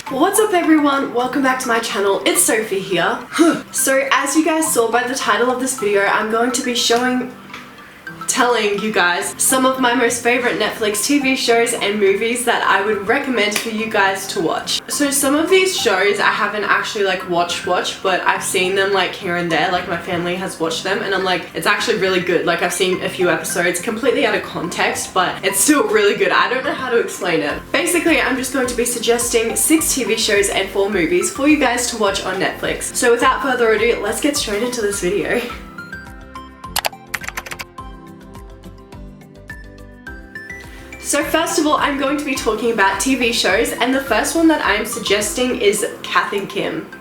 What's up everyone? Welcome back to my channel. It's Sophie here. So as you guys saw by the title of this video, I'm going to be telling you guys some of my most favorite Netflix TV shows and movies that I would recommend for you guys to watch. So some of these shows I haven't actually like watched, but I've seen them like here and there, like my family has watched them and I'm like, it's actually really good. Like I've seen a few episodes completely out of context, but it's still really good. I don't know how to explain it. Basically, I'm just going to be suggesting 6 TV shows and 4 movies for you guys to watch on Netflix. So without further ado, let's get straight into this video. So first of all, I'm going to be talking about TV shows, and the first one that I'm suggesting is Kath and Kim.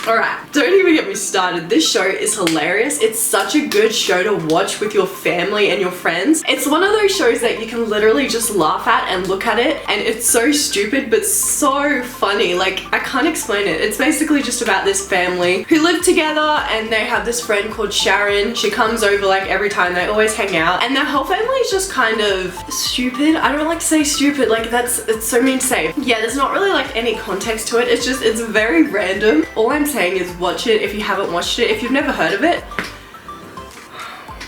Alright, don't even get me started. This show is hilarious. It's such a good show to watch with your family and your friends. It's one of those shows that you can literally just laugh at and look at it, and it's so stupid but so funny. Like, I can't explain it. It's basically just about this family who live together and they have this friend called Sharon. She comes over like every time. They always hang out, and their whole family is just kind of stupid. I don't like to say stupid, like it's so mean to say. Yeah, there's not really like any context to it. It's very random. All I'm saying is watch it if you haven't watched it. If you've never heard of it,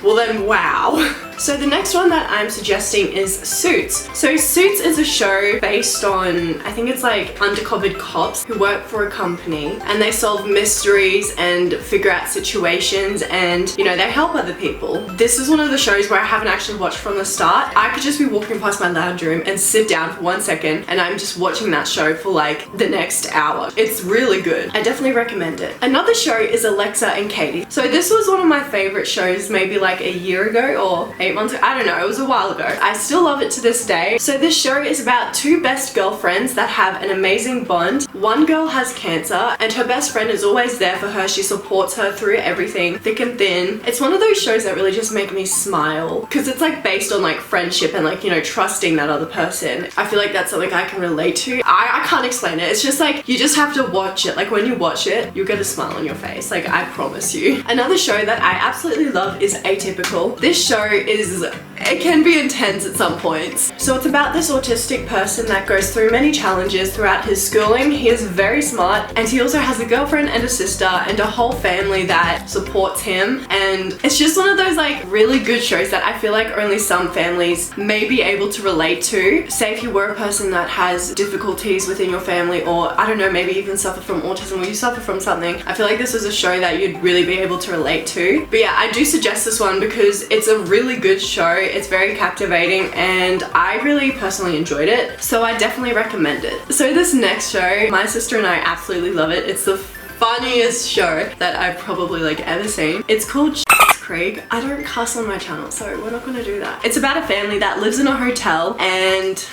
well then wow. So the next one that I'm suggesting is Suits. So Suits is a show based on, I think it's like undercover cops who work for a company and they solve mysteries and figure out situations and, you know, they help other people. This is one of the shows where I haven't actually watched from the start. I could just be walking past my lounge room and sit down for 1 second and I'm just watching that show for like the next hour. It's really good. I definitely recommend it. Another show is Alexa and Katie. So this was one of my favorite shows maybe like a year ago or 8 months ago. I don't know, it was a while ago. I still love it to this day. So this show is about 2 best girlfriends that have an amazing bond. One girl has cancer and her best friend is always there for her. She supports her through everything, thick and thin. It's one of those shows that really just make me smile because it's like based on like friendship and like, you know, trusting that other person. I feel like that's something I can relate to. I can't explain it. It's just like, you just have to watch it. Like when you watch it, you'll get a smile on your face. Like I promise you. Another show that I absolutely love is Atypical. This show is, it can be intense at some points. So it's about this autistic person that goes through many challenges throughout his schooling. He is very smart and he also has a girlfriend and a sister and a whole family that supports him, and it's just one of those like really good shows that I feel like only some families may be able to relate to. Say if you were a person that has difficulties within your family, or I don't know, maybe even suffer from autism or you suffer from something, I feel like this is a show that you'd really be able to relate to. But yeah, I do suggest this one because it's a really good show. It's very captivating and I really personally enjoyed it, so I definitely recommend it. So this next show, my sister and I absolutely love it. It's the funniest show that I've probably like ever seen. It's called Craig. I don't cuss on my channel, so we're not gonna do that. It's about a family that lives in a hotel and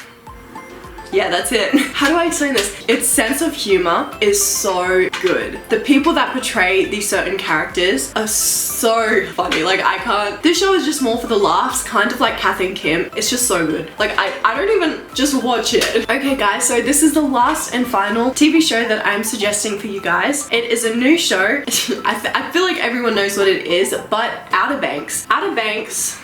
yeah, that's it. How do I explain this? Its sense of humor is so good. The people that portray these certain characters are so funny. Like I can't, this show is just more for the laughs, kind of like Kath and Kim. It's just so good. Like I don't even, just watch it. Okay guys, so this is the last and final TV show that I'm suggesting for you guys. It is a new show. I feel like everyone knows what it is, but Outer Banks. Outer Banks,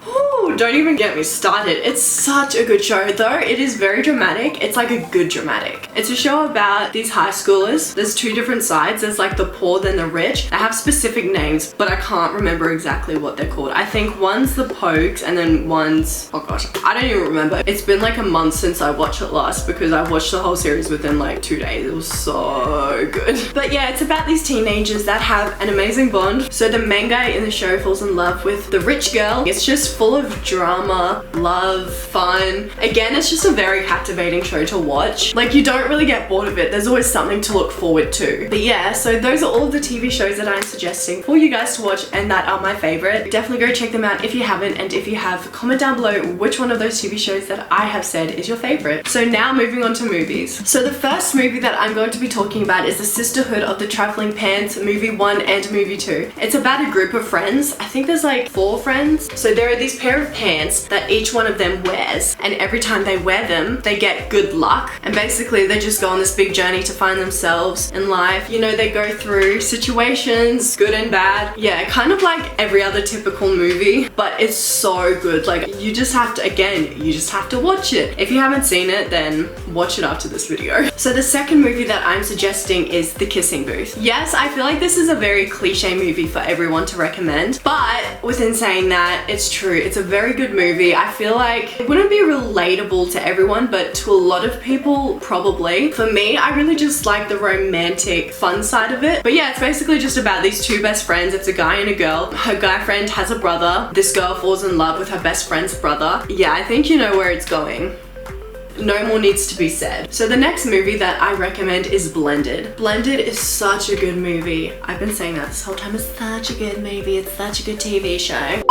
ooh, don't even get me started. It's such a good show though. It is very dramatic. It's like a good dramatic. It's a show about these high schoolers. There's 2 different sides. There's like the poor then the rich. They have specific names, but I can't remember exactly what they're called. I think one's the Pogues and then one's, oh gosh, I don't even remember. It's been like a month since I watched it last because I watched the whole series within like 2 days. It was so good. But yeah, it's about these teenagers that have an amazing bond. So the main guy in the show falls in love with the rich girl. It's just full of drama, love, fun. Again, it's just a very captivating show to watch. Like you don't really get bored of it. There's always something to look forward to. But yeah, so those are all of the TV shows that I'm suggesting for you guys to watch and that are my favorite. Definitely go check them out if you haven't, and if you have, comment down below which one of those TV shows that I have said is your favorite. So now moving on to movies. So the first movie that I'm going to be talking about is The Sisterhood of the Traveling Pants, movie 1 and movie 2. It's about a group of friends. I think there's like 4 friends. So there are these pair pair of pants that each one of them wears, and every time they wear them, they get good luck. And basically they just go on this big journey to find themselves in life. You know, they go through situations, good and bad. Yeah, kind of like every other typical movie, but it's so good. Like, you just have to, again, you just have to watch it. If you haven't seen it, then watch it after this video. So the second movie that I'm suggesting is The Kissing Booth. Yes, I feel like this is a very cliche movie for everyone to recommend, but within saying that, it's true. It's a very good movie. I feel like it wouldn't be relatable to everyone, but to a lot of people, probably. For me, I really just like the romantic, fun side of it. But yeah, it's basically just about these two best friends. It's a guy and a girl. Her guy friend has a brother. This girl falls in love with her best friend's brother. Yeah, I think you know where it's going. No more needs to be said. So the next movie that I recommend is Blended. Blended is such a good movie. I've been saying that this whole time. It's such a good movie. It's such a good TV show.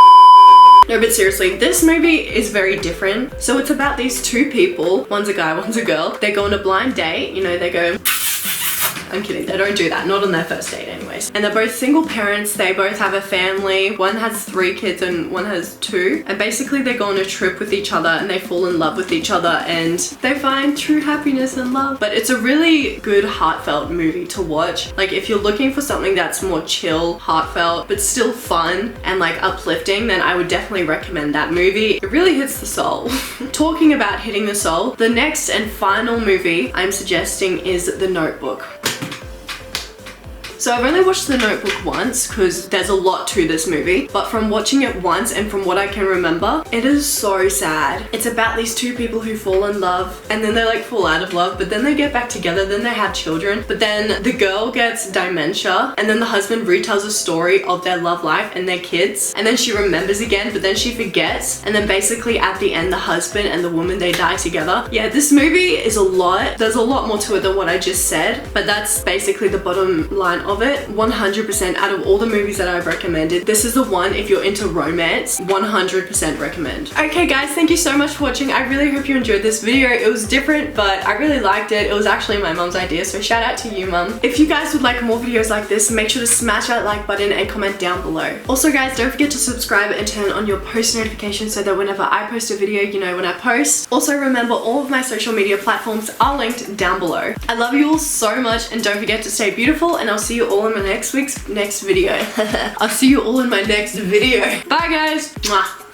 No, but seriously, this movie is very different. So it's about these two people. One's a guy, one's a girl. They go on a blind date. You know, they go... I'm kidding, they don't do that, not on their first date anyways. And they're both single parents, they both have a family. One has 3 kids and one has 2. And basically they go on a trip with each other and they fall in love with each other and they find true happiness and love. But it's a really good heartfelt movie to watch. Like, if you're looking for something that's more chill, heartfelt, but still fun and like uplifting, then I would definitely recommend that movie. It really hits the soul. Talking about hitting the soul, the next and final movie I'm suggesting is The Notebook. So I've only watched The Notebook once because there's a lot to this movie, but from watching it once and from what I can remember, it is so sad. It's about these two people who fall in love and then they like fall out of love, but then they get back together, then they have children, but then the girl gets dementia and then the husband retells a story of their love life and their kids, and then she remembers again, but then she forgets, and then basically at the end the husband and the woman, they die together. Yeah, this movie is a lot. There's a lot more to it than what I just said, but that's basically the bottom line of it. 100% out of all the movies that I've recommended, this is the one. If you're into romance, 100% recommend. Okay guys, thank you so much for watching. I really hope you enjoyed this video. It was different, but I really liked it. It was actually my mom's idea, so shout out to you, mum. If you guys would like more videos like this, make sure to smash that like button and comment down below. Also guys, don't forget to subscribe and turn on your post notifications so that whenever I post a video, you know when I post. Also remember, all of my social media platforms are linked down below. I love you all so much, and don't forget to stay beautiful, and I'll see you all in my next video. I'll see you all in my next video. Bye guys. Mwah.